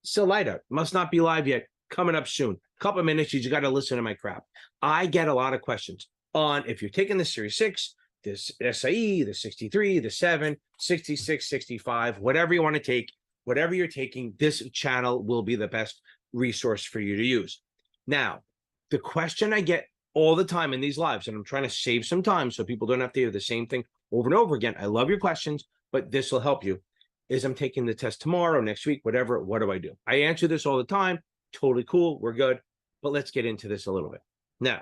Still light out. Must not be live yet. Coming up soon. Couple of minutes. You just got to listen to my crap. I get a lot of questions on if you're taking the Series 6, this SIE, the 63, the 7, 66, 65, whatever you want to take, whatever you're taking, this channel will be the best resource for you to use. Now, the question I get all the time in these lives, and I'm trying to save some time so people don't have to hear the same thing over and over again. I love your questions, but this will help you. Is I'm taking the test tomorrow, next week, whatever. What do I do? I answer this all the time. Totally cool. We're good. But let's get into this a little bit. Now,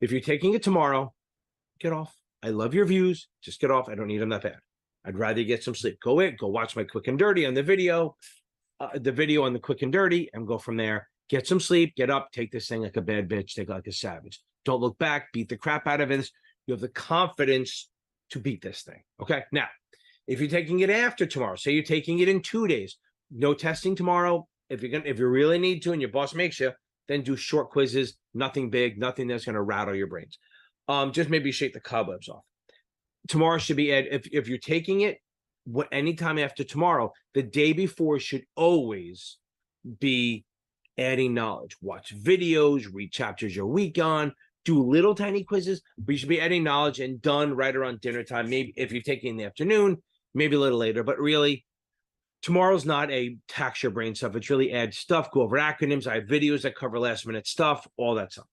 if you're taking it tomorrow, get off. I love your views. Just get off. I don't need them that bad. I'd rather you get some sleep. Go watch my quick and dirty on the video on the quick and dirty, and go from there. Get some sleep. Get up. Take this thing like a bad bitch. Take it like a savage. Don't look back. Beat the crap out of it. You have the confidence to beat this thing. Okay. Now, if you're taking it after tomorrow, say you're taking it in 2 days, no testing tomorrow. If you really need to, and your boss makes you, then do short quizzes. Nothing big. Nothing that's going to rattle your brains. Just maybe shake the cobwebs off. Tomorrow should be if you're taking it anytime after tomorrow, the day before should always be adding knowledge. Watch videos, read chapters you're weak on, do little tiny quizzes, but you should be adding knowledge and done right around dinner time. Maybe if you're taking in the afternoon, maybe a little later, but really tomorrow's not a tax your brain stuff. It's really add stuff, go over acronyms. I have videos that cover last minute stuff, all that stuff.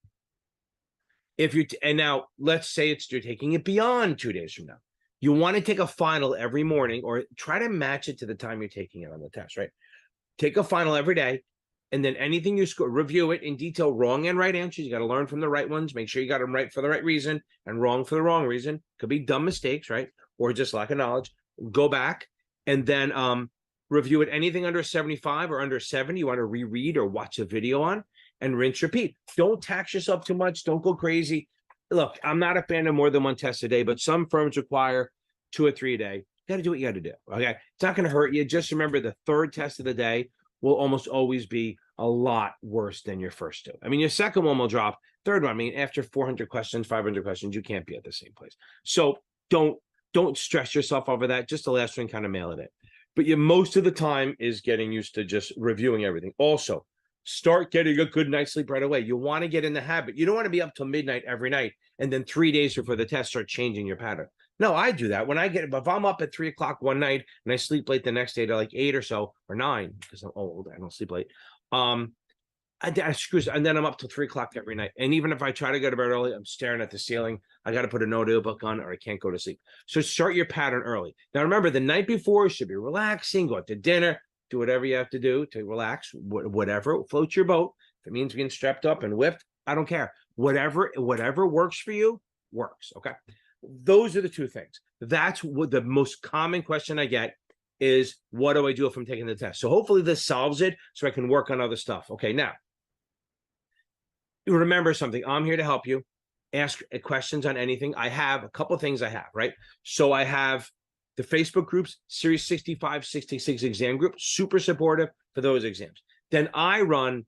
And now let's say you're taking it beyond 2 days from now. You want to take a final every morning, or try to match it to the time you're taking it on the test, right? Take a final every day, and then anything you score, review it in detail, wrong and right answers. You got to learn from the right ones. Make sure you got them right for the right reason and wrong for the wrong reason. Could be dumb mistakes, right? Or just lack of knowledge. Go back and then review it. Anything under 75 or under 70, you want to reread or watch a video on, and rinse, repeat. Don't tax yourself too much. Don't go crazy. Look, I'm not a fan of more than one test a day, but some firms require 2 or 3 a day. You got to do what you got to do. Okay. It's not going to hurt you. Just remember the third test of the day will almost always be a lot worse than your first two. I mean, your second one will drop. Third one, I mean, after 400 questions, 500 questions, you can't be at the same place. So don't stress yourself over that. Just the last one, kind of mail it in. But most of the time is getting used to just reviewing everything. Also, start getting a good night's sleep right away. You want to get in the habit. You don't want to be up till midnight every night, and then 3 days before the test start changing your pattern. No, I do that. If I'm up at 3 o'clock one night and I sleep late the next day to like 8 or so, or 9, because I'm old, I don't sleep late. I screws, and then I'm up till 3 o'clock every night. And even if I try to go to bed early, I'm staring at the ceiling. I got to put an audiobook on, or I can't go to sleep. So start your pattern early. Now remember, the night before should be relaxing. Go out to dinner. Do whatever you have to do to relax. Whatever floats your boat. If it means being strapped up and whipped, I don't care. Whatever works for you works. Okay. Those are the two things. That's what the most common question I get is, what do I do if I'm taking the test? So hopefully this solves it so I can work on other stuff. Okay. Now, remember something. I'm here to help you. Ask questions on anything. I have a couple of things I have, right? So I have the Facebook groups, Series 65, 66 exam group, super supportive for those exams. Then I run,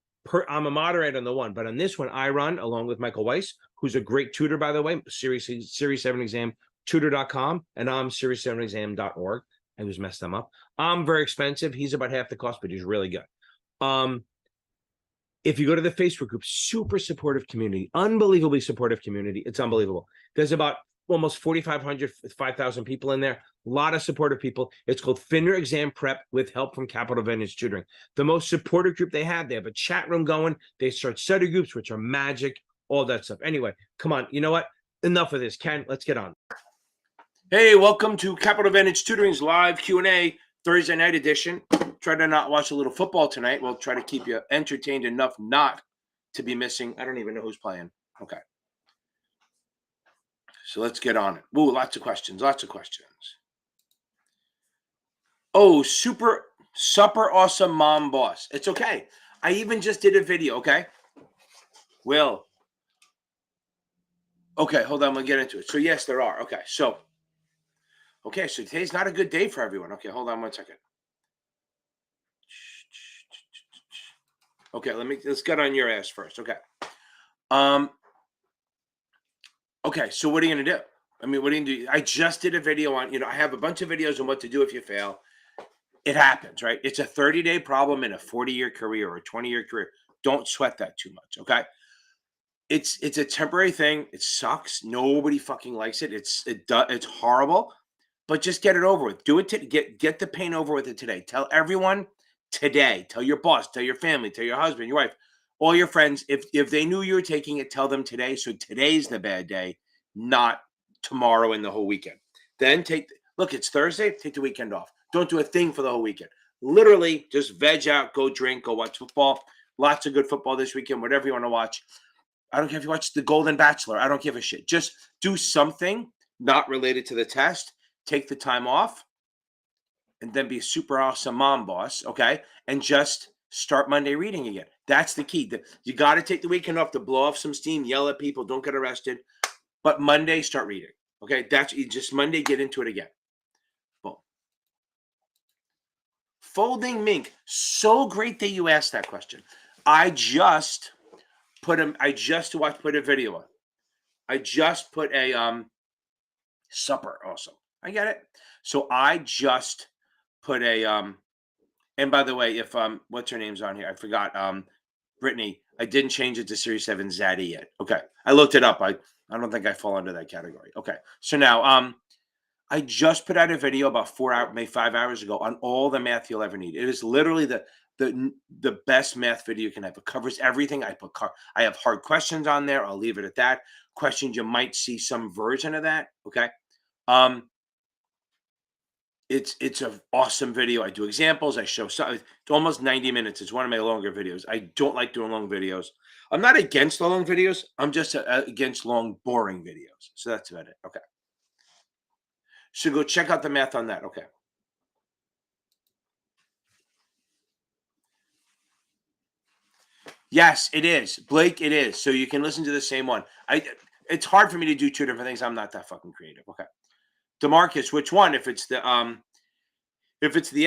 I'm a moderator on the one, but on this one, I run along with Michael Weiss, who's a great tutor, by the way, Series 7 exam, tutor.com, and I'm series7exam.org. I just messed them up. I'm very expensive. He's about half the cost, but he's really good. If you go to the Facebook group, super supportive community, unbelievably supportive community. It's unbelievable. There's about almost 4,500, 5,000 people in there. A lot of supportive people. It's called FINRA Exam Prep with help from Advantage Tutoring. The most supportive group they have a chat room going. They start study groups, which are magic, all that stuff. Anyway, come on. You know what? Enough of this. Ken, let's get on. Hey, welcome to Advantage Tutoring's live Q&A Thursday night edition. Try to not watch a little football tonight. We'll try to keep you entertained enough not to be missing. I don't even know who's playing. Okay. So let's get on it. Ooh, lots of questions. Oh, super awesome mom boss. It's okay. I even just did a video, okay? Will. Okay, hold on. We'll get into it. So yes, there are. Okay, so today's not a good day for everyone. Okay, hold on one second. Okay, let's get on your ass first. Okay. Okay, so what are you going to do? I mean, what are you going to do? I just did a video on, I have a bunch of videos on what to do if you fail. It happens, right? It's a 30-day problem in a 40-year career or a 20-year career. Don't sweat that too much, okay? It's a temporary thing. It sucks. Nobody fucking likes it. It's horrible, but just get it over with. Do it to get the pain over with it today. Tell everyone today. Tell your boss, tell your family, tell your husband, your wife, all your friends. If they knew you were taking it, tell them today. So today's the bad day, not tomorrow and the whole weekend. Then look, it's Thursday, take the weekend off. Don't do a thing for the whole weekend. Literally just veg out, go drink, go watch football. Lots of good football this weekend, whatever you want to watch. I don't care if you watch The Golden Bachelor. I don't give a shit. Just do something not related to the test. Take the time off and then be a super awesome mom boss, okay? And just start Monday reading again. That's the key. You got to take the weekend off to blow off some steam, yell at people, don't get arrested. But Monday, start reading, okay? That's just Monday, get into it again. Boom. Folding mink. So great that you asked that question. I just put a video on. I just put a supper also. I get it. So I just put a and by the way, if what's her name's on here? I forgot. Brittany, I didn't change it to Series 7 Zaddy yet. Okay. I looked it up. I don't think I fall under that category. Okay. So now I just put out a video about 5 hours ago on all the math you'll ever need. It is literally the best math video you can have. It covers everything. I have hard questions on there. I'll leave it at that. Questions you might see some version of that. Okay. It's an awesome video. I do examples. I show some. It's almost 90 minutes. It's one of my longer videos. I don't like doing long videos. I'm not against the long videos. I'm just against long, boring videos. So that's about it. Okay. So go check out the math on that. Okay. Yes, it is. Blake, it is. So you can listen to the same one. It's hard for me to do two different things. I'm not that fucking creative. Okay. DeMarcus, which one? If it's the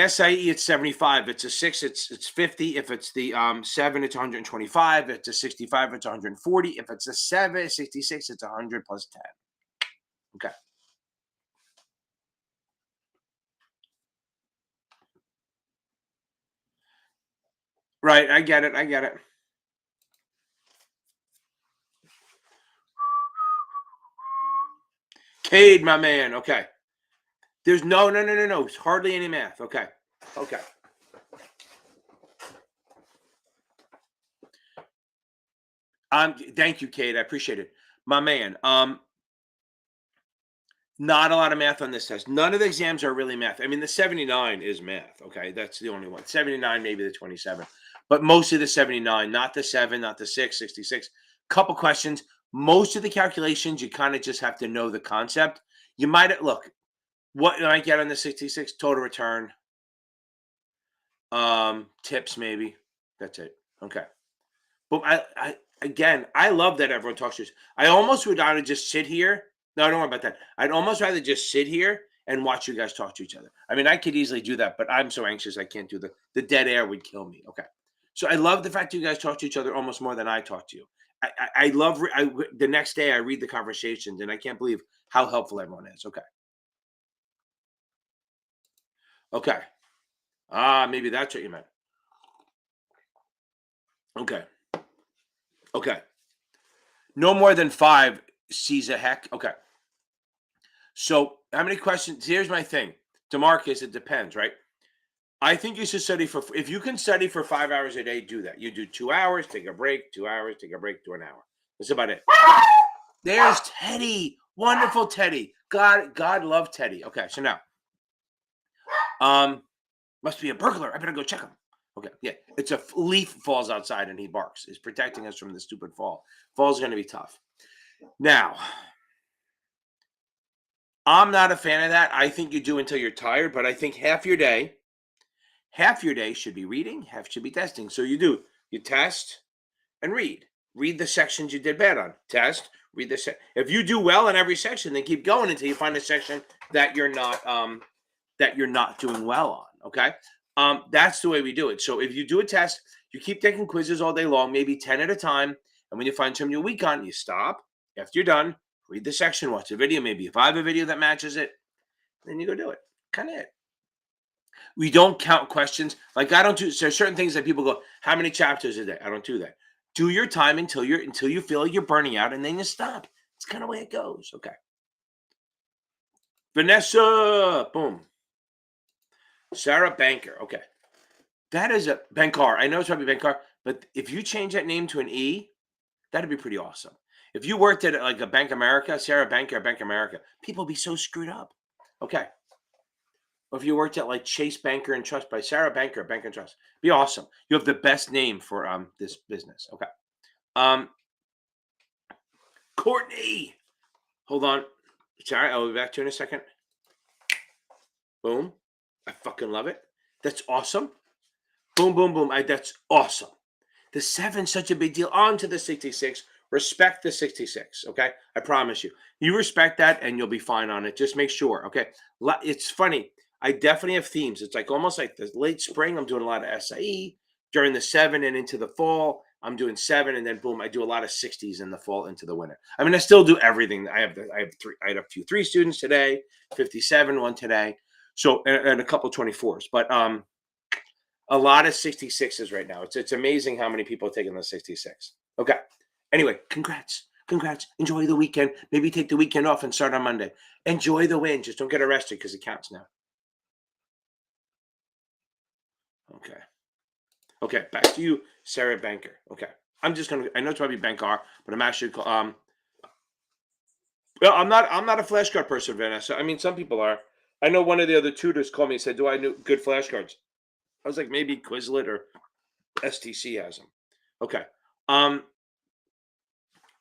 SIE, it's 75. If it's a 6, it's 50. If it's the 7, it's 125. If it's a 65, it's 140. If it's a 66, it's 100 plus 10. Okay. Right. I get it. Cade, my man. Okay. There's no. It's hardly any math. Okay. Thank you, Cade. I appreciate it. My man. Not a lot of math on this test. None of the exams are really math. I mean, the 79 is math. Okay. That's the only one. 79, maybe the 27. But mostly the 79, not the 7, not the 6, 66. Couple questions. Most of the calculations, you kind of just have to know the concept. You might look, what did I get on the 66? Total return. Tips, maybe. That's it. Okay. But I love that everyone talks to us. I almost would rather just sit here. No, don't worry about that. I'd almost rather just sit here and watch you guys talk to each other. I mean, I could easily do that, but I'm so anxious I can't do the dead air would kill me. Okay. So I love the fact that you guys talk to each other almost more than I talk to you. I love the next day I read the conversations and I can't believe how helpful everyone is. Okay. Okay. Maybe that's what you meant. Okay. Okay. No more than 5 sees a heck. Okay. So how many questions? Here's my thing. DeMarcus, it depends, right? I think you should study if you can study for 5 hours a day, do that. You do 2 hours, take a break, 2 hours, take a break, do an hour. That's about it. There's Teddy. Wonderful Teddy. God love Teddy. Okay, so now. Must be a burglar. I better go check him. Okay, yeah. It's a leaf falls outside and he barks. He's protecting us from the stupid fall. Fall's gonna be tough. Now, I'm not a fan of that. I think you do until you're tired, but I think half your day should be reading, half should be testing. So you test and read. Read the sections you did bad on. Test, read the if you do well in every section, then keep going until you find a section that you're not doing well on. Okay. That's the way we do it. So if you do a test, you keep taking quizzes all day long, maybe 10 at a time. And when you find something you're weak on, you stop. After you're done, read the section, watch the video. Maybe if I have a video that matches it, then you go do it. Kind of it. We don't count questions. Like I don't do there's certain things that people go, how many chapters a day? I don't do that. Do your time until you feel like you're burning out and then you stop. It's kind of the way it goes. Okay. Vanessa, boom. Sarah Banker. Okay. That is a Bankar. I know it's probably Bankar, but if you change that name to an E, that'd be pretty awesome. If you worked at like a Bank America, Sarah Banker, Bank America, people would be so screwed up. Okay. Or if you worked at like Chase Banker and Trust by Sarah Banker, Banker and Trust, be awesome. You have the best name for this business. Okay. Um, Courtney, hold on. Sorry, I'll be back to you in a second. Boom. I fucking love it. That's awesome. Boom, boom, boom. That's awesome. The 7's such a big deal. On to the 66. Respect the 66. Okay. I promise you. You respect that and you'll be fine on it. Just make sure. Okay. It's funny. I definitely have themes. It's like almost like the late spring. I'm doing a lot of SIE during the 7 and into the fall. I'm doing 7 and then boom, I do a lot of 60s in the fall into the winter. I mean, I still do everything. I have 3 students today, 57, one today. So and a couple 24s, but a lot of 66s right now. It's amazing how many people are taking the 66. Okay. Anyway, congrats. Enjoy the weekend. Maybe take the weekend off and start on Monday. Enjoy the win. Just don't get arrested because it counts now. Okay. Okay, back to you, Sarah Banker. Okay. I know it's probably Bankar, but I'm actually well, I'm not a flashcard person, Vanessa. I mean, some people are. I know one of the other tutors called me and said, "Do I know good flashcards?" I was like, maybe Quizlet or STC has them. Okay.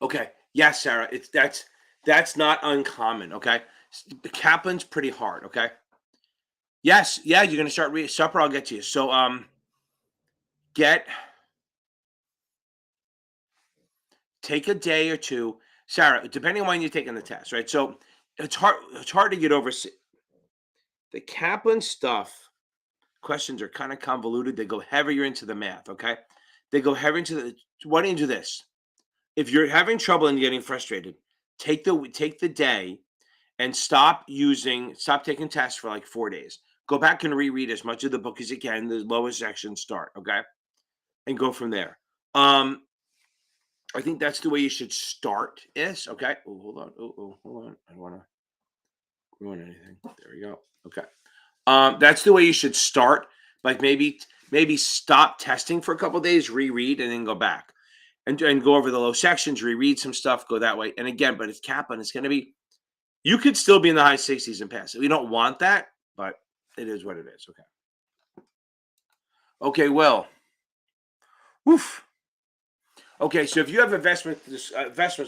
Okay. Yes, Sarah. That's not uncommon. Okay. The Kaplan's pretty hard. Okay. Yes. Yeah. You're gonna start reading supper. I'll get to you. So take a day or two, Sarah. Depending on when you're taking the test, right? So it's hard to get over the Kaplan stuff. Questions are kind of convoluted. They go heavier into the math. Okay. They go heavier into the. Why don't you do this? If you're having trouble and getting frustrated, take the day and stop taking tests for like 4 days. Go back and reread as much of the book as you can. The lowest section start, okay, and go from there. I think that's the way you should start. Is okay. Oh, hold on. Hold on. I don't want to ruin anything. There we go. Okay. That's the way you should start. Like maybe stop testing for a couple days, reread, and then go back. And go over the low sections, reread some stuff, go that way. And again, but it's Kaplan. It's going to be, you could still be in the high 60s and pass it. We don't want that, but it is what it is. Okay. Okay, well. Woof. Okay, so if you have investment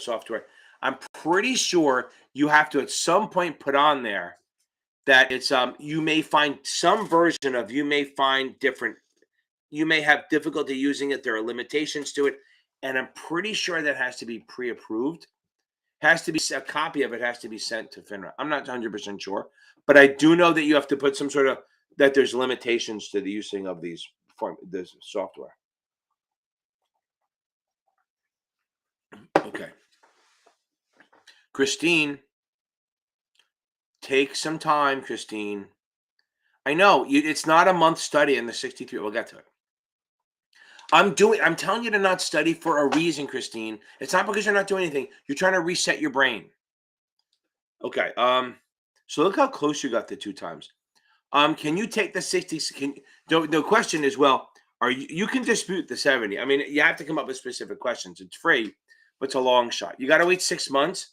software, I'm pretty sure you have to at some point put on there that it's you may find some version of you may find different. You may have difficulty using it. There are limitations to it. And I'm pretty sure that has to be pre-approved. Has to be a copy of it has to be sent to FINRA. I'm not 100% sure, but I do know that you have to put some sort of that there's limitations to the using of this software. Okay. Christine, take some time, Christine. I know it's not a month study in the 63. We'll get to it. I'm telling you to not study for a reason, Christine. It's not because you're not doing anything. You're trying to reset your brain. Okay. So look how close you got the 2 times. Can you take the 60? The question is, well, you can dispute the 70. I mean, you have to come up with specific questions. It's free, but it's a long shot. You got to wait 6 months,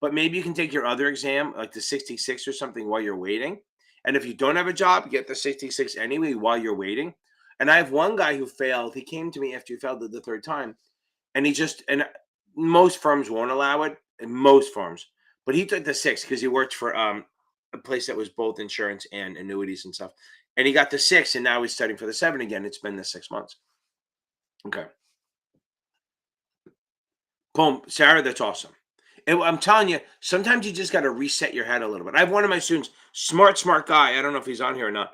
but maybe you can take your other exam, like the 66 or something, while you're waiting. And if you don't have a job, get the 66 anyway while you're waiting. And I have one guy who failed. He came to me after he failed the 3rd time, and and most firms won't allow it, and most firms, but he took the 6 because he worked for a place that was both insurance and annuities and stuff, and he got the 6, and now he's studying for the 7 again. It's been the 6 months. Okay, boom, Sarah, that's awesome. And I'm telling you, sometimes you just got to reset your head a little bit. I have one of my students, smart guy. I don't know if he's on here or not.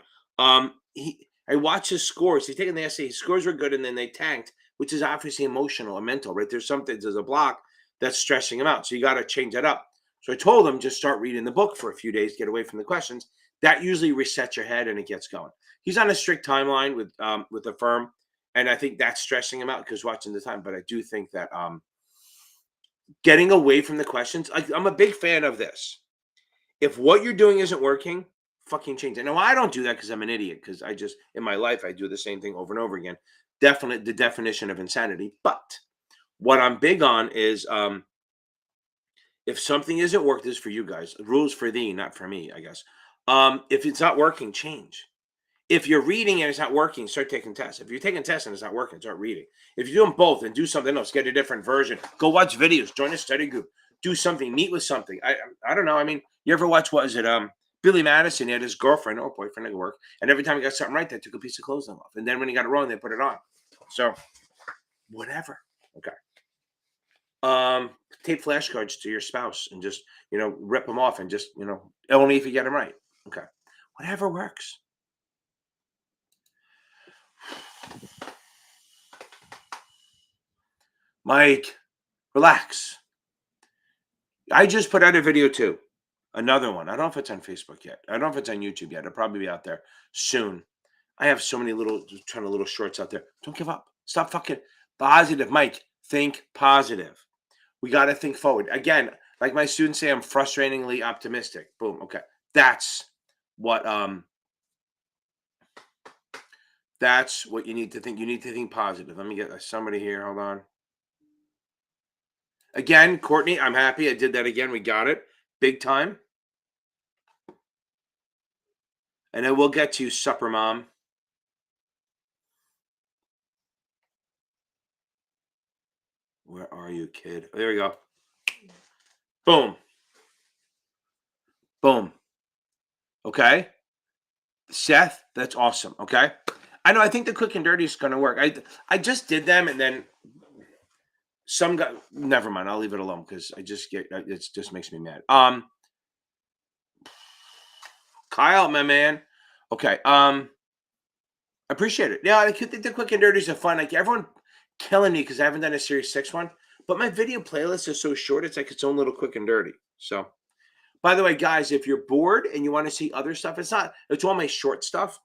I watched his scores. He's taking the essay. His scores were good, and then they tanked, which is obviously emotional or mental, right? There's a block that's stressing him out. So you got to change that up. So I told him just start reading the book for a few days, get away from the questions. that usually resets your head and it gets going. He's on a strict timeline with the firm, and I think that's stressing him out because watching the time. But I do think that getting away from the questions, I'm a big fan of this. If what you're doing isn't working, fucking change it. Now, I don't do that because I'm an idiot, because I just, in my life, I do the same thing over and over again. Definitely the definition of insanity. But what I'm big on is if something isn't working, this is for you guys, rules for thee, not for me, I guess. If it's not working, change. If you're reading and it's not working, start taking tests. If you're taking tests and it's not working, start reading. If you're doing both, and do something else, get a different version. Go watch videos, join a study group, do something, meet with something. I don't know. I mean, you ever watch, what is it? Billy Madison, he had his girlfriend or boyfriend at work, and every time he got something right, they took a piece of clothing off. And then when he got it wrong, they put it on. So whatever. Okay. Tape flashcards to your spouse and just, rip them off and just, only if you get them right. Okay. Whatever works. Mike, relax. I just put out a video too. Another one. I don't know if it's on Facebook yet. I don't know if it's on YouTube yet. It'll probably be out there soon. I have so many little shorts out there. Don't give up. Stop fucking positive. Mike, think positive. We got to think forward. Again, like my students say, I'm frustratingly optimistic. Boom. Okay. That's what you need to think. You need to think positive. Let me get somebody here. Hold on. Again, Courtney, I'm happy I did that again. We got it. Big time. And then we'll get to you, Supper Mom. Where are you, kid? Oh, there we go. Boom. Boom. Okay. Seth, that's awesome. Okay. I know. I think the quick and dirty is going to work. I just did them, and then some guy. Never mind. I'll leave it alone because it just makes me mad. Kyle, my man. Okay. Appreciate it. Yeah, I think the quick and dirties are fun. Like, everyone killing me because I haven't done a Series 6 one, but my video playlist is so short. It's like its own little quick and dirty. So, by the way, guys, if you're bored and you want to see other stuff, it's all my short stuff.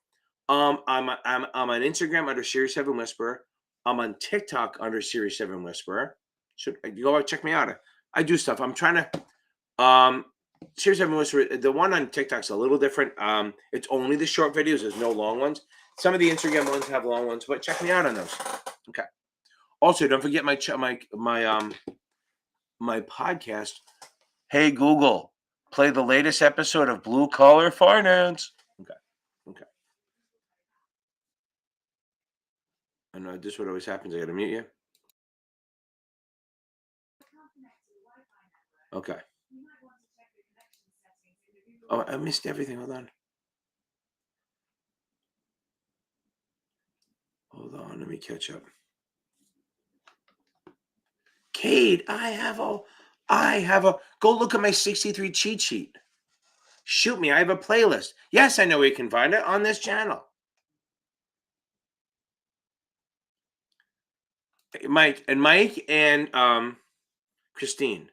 I'm on Instagram under Series 7 Whisperer. I'm on TikTok under Series 7 Whisperer. So you go out, check me out. I do stuff. I'm trying to Series 7 Whisperer. The one on TikTok's a little different. It's only the short videos. There's no long ones. Some of the Instagram ones have long ones, but check me out on those. Okay. Also, don't forget my podcast. Hey Google, play the latest episode of Blue Collar Finance. Okay. I know this is what always happens. I gotta mute you. Okay. Oh, I missed everything. Hold on. Let me catch up. Kate, I have a. Go look at my 63 cheat sheet. Shoot me. I have a playlist. Yes, I know where you can find it on this channel. Mike and Christine,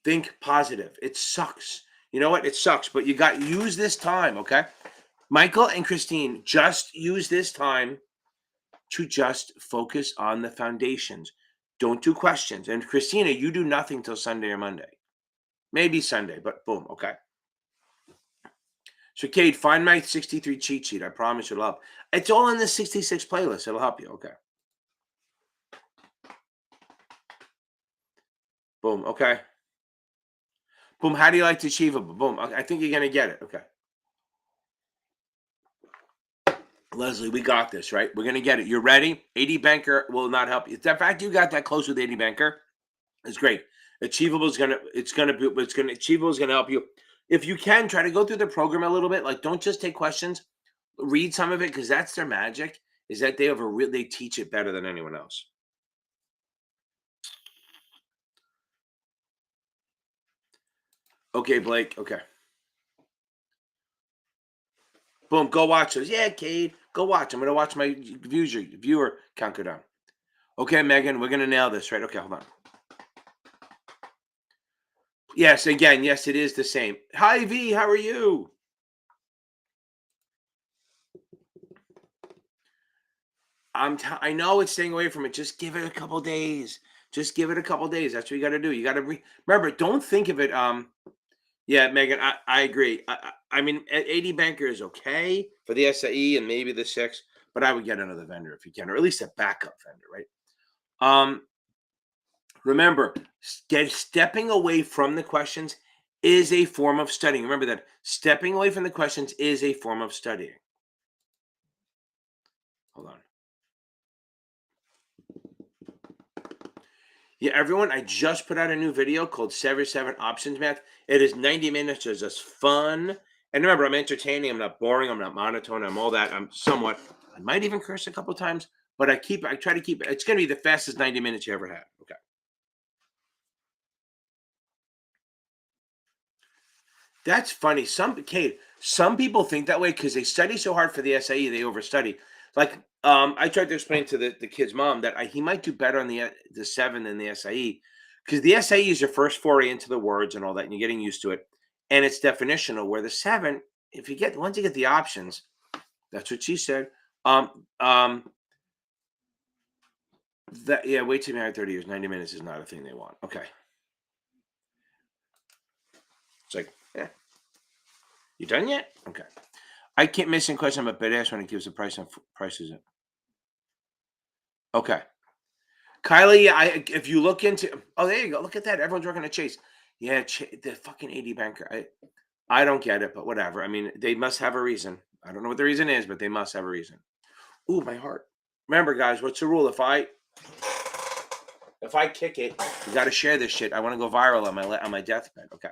think positive. It sucks. You know what? It sucks, but use this time, okay? Michael and Christine, just use this time to just focus on the foundations. Don't do questions. And Christina, you do nothing till Sunday or Monday. Maybe Sunday, but boom, okay? So, Kate, find my 63 cheat sheet. I promise it'll help. It's all in the 66 playlist. It'll help you, okay? Boom, okay? Boom, how do you like to achieve it? Boom, I think you're going to get it, okay? Leslie, we got this, right? We're going to get it. You're ready? 80 Banker will not help you. The fact you got that close with 80 Banker is great. Achievable is going to help you. If you can, try to go through the program a little bit. Like, don't just take questions. Read some of it, because that's their magic, is that they teach it better than anyone else. Okay, Blake. Okay. Boom. Go watch those. Yeah, Cade. Go watch. I'm going to watch my viewer count go down. Okay, Megan, we're going to nail this, right? Okay, hold on. Yes, again, yes, it is the same. Hi, V. How are you? I know it's staying away from it. Just give it a couple days. Just give it a couple days. That's what you got to do. You got to remember. Don't think of it. Yeah, Megan, I agree. I mean, 80 banker is okay for the SAE and maybe the 6, but I would get another vendor if you can, or at least a backup vendor, right? Remember, stepping away from the questions is a form of studying. Remember that stepping away from the questions is a form of studying. Hold on. Yeah, everyone, I just put out a new video called 77 Options Math. It is 90 minutes of just fun. And remember, I'm entertaining. I'm not boring. I'm not monotone. I'm all that. I'm somewhat, I might even curse a couple times, but I try to keep, it's going to be the fastest 90 minutes you ever had. Okay. That's funny. Some people think that way because they study so hard for the SAE, they overstudy. Like, I tried to explain to the kid's mom that he might do better on the 7 than the SAE because the SAE is your first foray into the words and all that, and you're getting used to it, and it's definitional. Where the 7, if you get once you get the options, that's what she said. That yeah, wait till you married 30 years. 90 minutes is not a thing they want. Okay, it's like, yeah, you done yet? Okay. I keep missing question about bid-ask when it gives the price on prices. Okay. Kylie, if you look into there you go. Look at that. Everyone's working at Chase. Yeah, the fucking 80 banker. I don't get it, but whatever. I mean, they must have a reason. I don't know what the reason is, but they must have a reason. Ooh, my heart. Remember, guys, what's the rule? If I kick it, you got to share this shit. I want to go viral on my deathbed. Okay.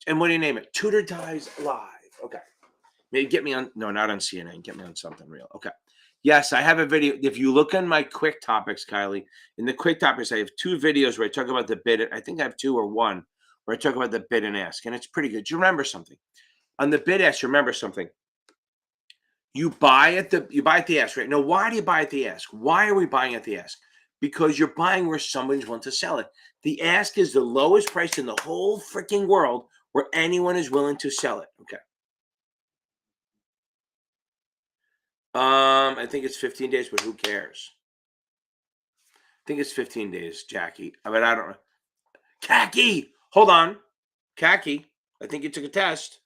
And what do you name it? Tutor Dies Live. Okay. Maybe get me on, no, not on CNN. Get me on something real. Okay. Yes, I have a video. If you look on my quick topics, Kylie, in the quick topics, I have 2 videos where I talk about the bid. I think I have 2 or 1 where I talk about the bid and ask, and it's pretty good. You remember something on the bid ask. Remember something. You buy at the ask, right? Now, why do you buy at the ask? Why are we buying at the ask? Because you're buying where somebody's willing to sell it. The ask is the lowest price in the whole freaking world where anyone is willing to sell it. Okay. I think it's 15 days, but who cares? I think it's 15 days, Jackie. But I don't know. Khaki! Hold on. Khaki, I think you took a test.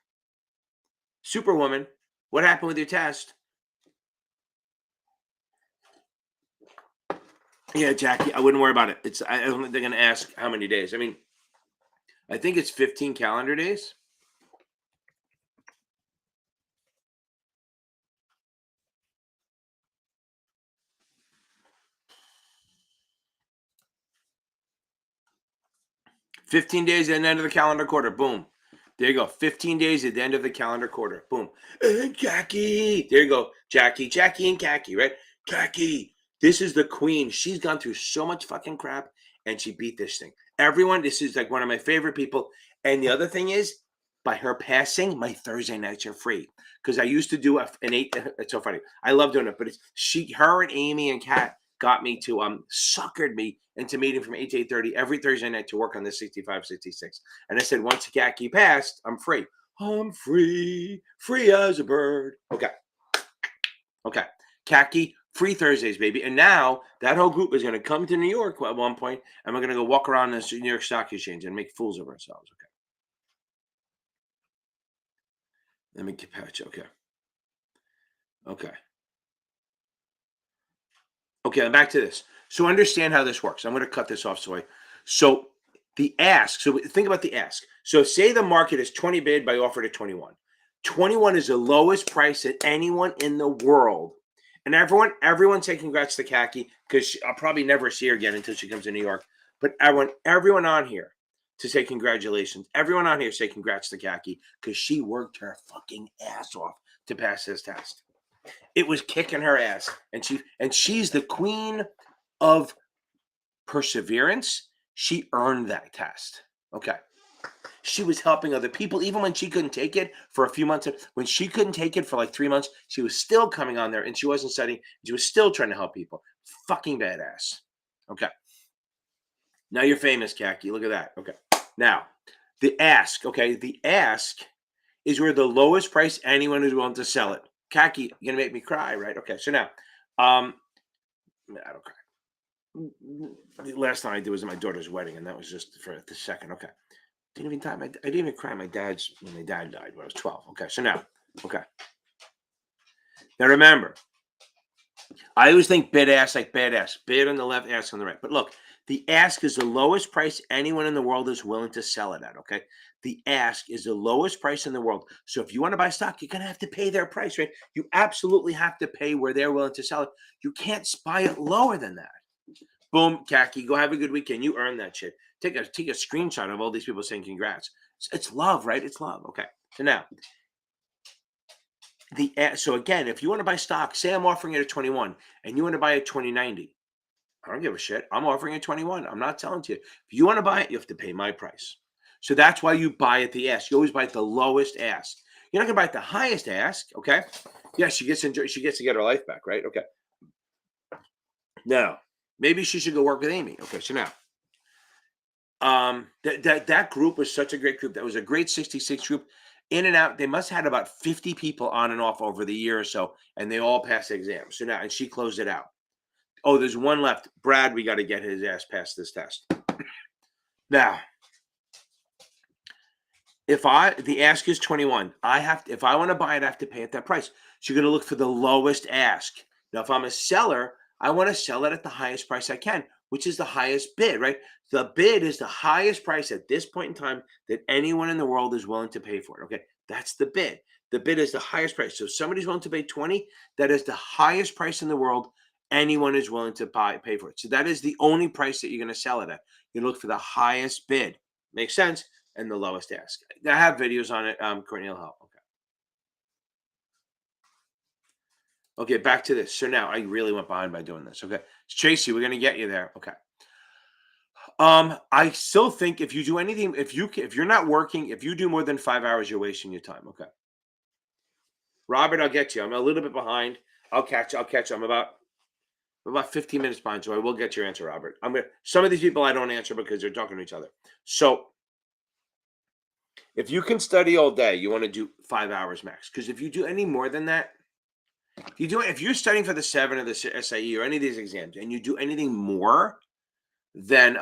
Superwoman, what happened with your test? Yeah, Jackie, I wouldn't worry about it. I don't think they're going to ask how many days. I mean, I think it's 15 calendar days. $15 days at the end of the calendar quarter. Boom. There you go. 15 days at the end of the calendar quarter. Boom. And Jackie. There you go. Jackie and Khaki, right? Khaki. This is the queen. She's gone through so much fucking crap and she beat this thing. Everyone, this is like one of my favorite people. And the other thing is, by her passing, my Thursday nights are free. Because I used to do an 8. It's so funny. I love doing it. But her and Amy and Kat got me to suckered me into meeting from 8 to 8:30 every Thursday night to work on this 65, 66. And I said, once Khaki passed, I'm free. I'm free as a bird. Okay. Khaki, free Thursdays, baby. And now that whole group is going to come to New York at one point, and we're going to go walk around the New York Stock Exchange and make fools of ourselves. Okay. Let me get patch. Okay. Okay, back to this. So understand how this works. I'm going to cut this off. So the ask. So think about the ask. So say the market is 20 bid by offer to 21. 21 is the lowest price that anyone in the world. And everyone say congrats to Khaki because I'll probably never see her again until she comes to New York. But I want everyone on here to say congratulations. Everyone on here say congrats to Khaki because she worked her fucking ass off to pass this test. It was kicking her ass, and she's the queen of perseverance. She earned that test. Okay. She was helping other people even when she couldn't take it for a few months. When she couldn't take it for like 3 months, she was still coming on there and she wasn't studying. She was still trying to help people. Fucking badass. Okay. Now you're famous, Khaki. Look at that. Okay. Now, the ask. Okay. The ask is where the lowest price anyone is willing to sell it. Khaki, you're gonna make me cry, right? Okay, so now I don't cry. The last time I did was at my daughter's wedding, and that was just for the second. Okay. Didn't even time. I didn't even cry. When my dad died when I was 12. Okay. So now, okay. Now remember, I always think bid ask like badass. Bid on the left, ask on the right. But look, the ask is the lowest price anyone in the world is willing to sell it at. Okay. The ask is the lowest price in the world. So if you want to buy stock, you're gonna have to pay their price, right? You absolutely have to pay where they're willing to sell it. You can't buy it lower than that. Boom, Khaki. Go have a good weekend. You earned that shit. Take a screenshot of all these people saying congrats. It's love, right? It's love. Okay. So now so again, if you want to buy stock, say I'm offering it at 21 and you want to buy it 2090. I don't give a shit. I'm offering it 21. I'm not telling you. If you want to buy it, you have to pay my price. So that's why you buy at the ask. You always buy at the lowest ask. You're not gonna buy at the highest ask, okay? Yeah, she gets to get her life back, right? Okay. Now, maybe she should go work with Amy. Okay, so now that group was such a great group. That was a great 66 group. In and out, they must have had about 50 people on and off over the year or so, and they all passed the exam. So now, and she closed it out. Oh, there's one left. Brad, we got to get his ass past this test. Now, if the ask is 21, if I want to buy it, I have to pay at that price. So you're going to look for the lowest ask. Now, if I'm a seller, I want to sell it at the highest price I can, which is the highest bid, right? The bid is the highest price at this point in time that anyone in the world is willing to pay for it. Okay. That's the bid. The bid is the highest price. So if somebody's willing to pay 20, that is the highest price in the world anyone is willing to pay for it. So that is the only price that you're going to sell it at. You look for the highest bid. Makes sense? And the lowest ask. I have videos on it. Courtney will help. Okay. Okay, back to this. So now I really went behind by doing this. Okay. Tracy, we're gonna get you there. Okay. I still think if you do anything, if you're not working, if you do more than 5 hours, you're wasting your time. Okay. Robert, I'll get you. I'm a little bit behind. I'll catch you. I'm about 15 minutes behind, so I will get your answer, Robert. Some of these people I don't answer because they're talking to each other. So if you can study all day, you want to do 5 hours max. Because if you do any more than that, if you're studying for the 7 or the SIE or any of these exams, and you do anything more than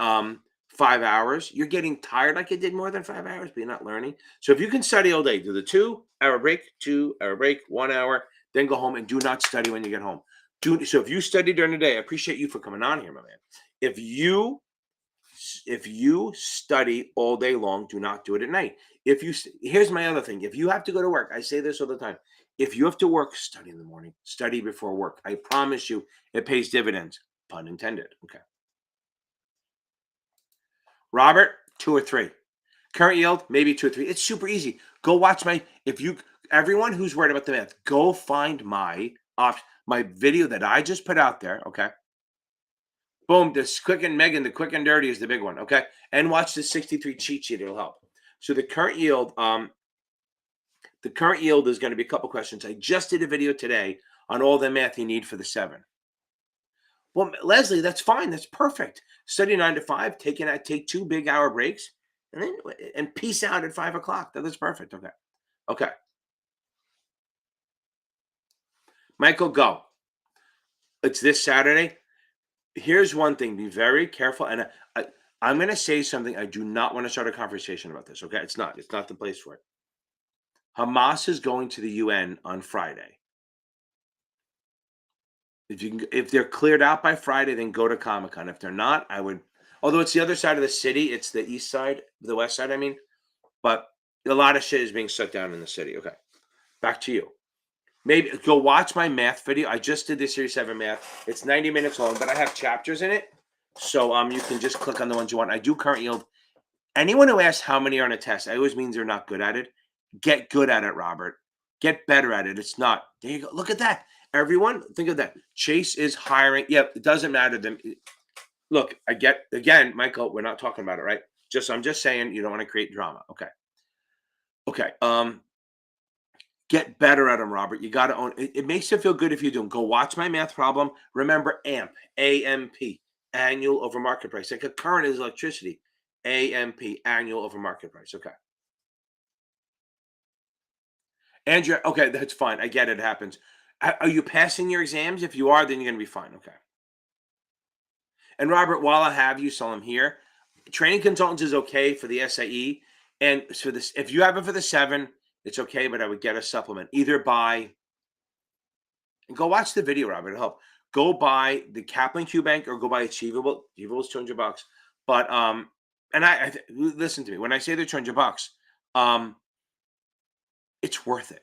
5 hours, you're getting tired like you did more than 5 hours, but you're not learning. So if you can study all day, do the 2 hour break, 2 hour break, 1 hour, then go home and do not study when you get home. So if you study during the day, I appreciate you for coming on here, my man. If you study all day long, do not do it at night. Here's my other thing. If you have to go to work, I say this all the time. If you have to work, study in the morning, study before work. I promise you it pays dividends. Pun intended. Okay. Robert, 2 or 3. Current yield, maybe 2 or 3. It's super easy. Go watch everyone who's worried about the math, go find my video that I just put out there. Okay. Boom, this quick and Megan, the quick and dirty is the big one. Okay. And watch the 63 cheat sheet. It'll help. So the current yield is going to be a couple questions. I just did a video today on all the math you need for the 7. Well, Leslie, that's fine. That's perfect. Study 9 to 5, take 2 big hour breaks, and peace out at 5 o'clock. That's perfect. Okay. Okay. Michael, go. It's this Saturday. Here's one thing. Be very careful. And I'm going to say something. I do not want to start a conversation about this. Okay. It's not the place for it. Hamas is going to the UN on Friday. If they're cleared out by Friday, then go to Comic-Con. If they're not, I would, although it's the other side of the city, it's the east side, the west side, I mean, but a lot of shit is being shut down in the city. Okay. Back to you. Maybe go watch my math video. I just did this series 7 math. It's 90 minutes long, but I have chapters in it. So you can just click on the ones you want. I do current yield. Anyone who asks how many are on a test, it always means they're not good at it. Get good at it, Robert. Get better at it. It's not. There you go. Look at that. Everyone, think of that. Chase is hiring. Yep, it doesn't matter. Look, I get, again, Michael, we're not talking about it, right? I'm just saying you don't want to create drama. Okay. Okay. Get better at them, Robert. You got to own it. It makes you feel good if you do them. Go watch my math problem. Remember AMP, AMP, annual over market price. Like a current is electricity. AMP, annual over market price. Okay. Andrea, okay, that's fine. I get it. It happens. Are you passing your exams? If you are, then you're going to be fine. Okay. And Robert, while I have you, so I'm here. Training consultants is okay for the SAE, and for this, if you have it for the 7, it's okay. But I would get a supplement. Either buy and go watch the video, Robert. It'll help. Go buy the Kaplan Q Bank or go buy Achievable. Achievable is $200, but and listen to me when I say they're $200, it's worth it.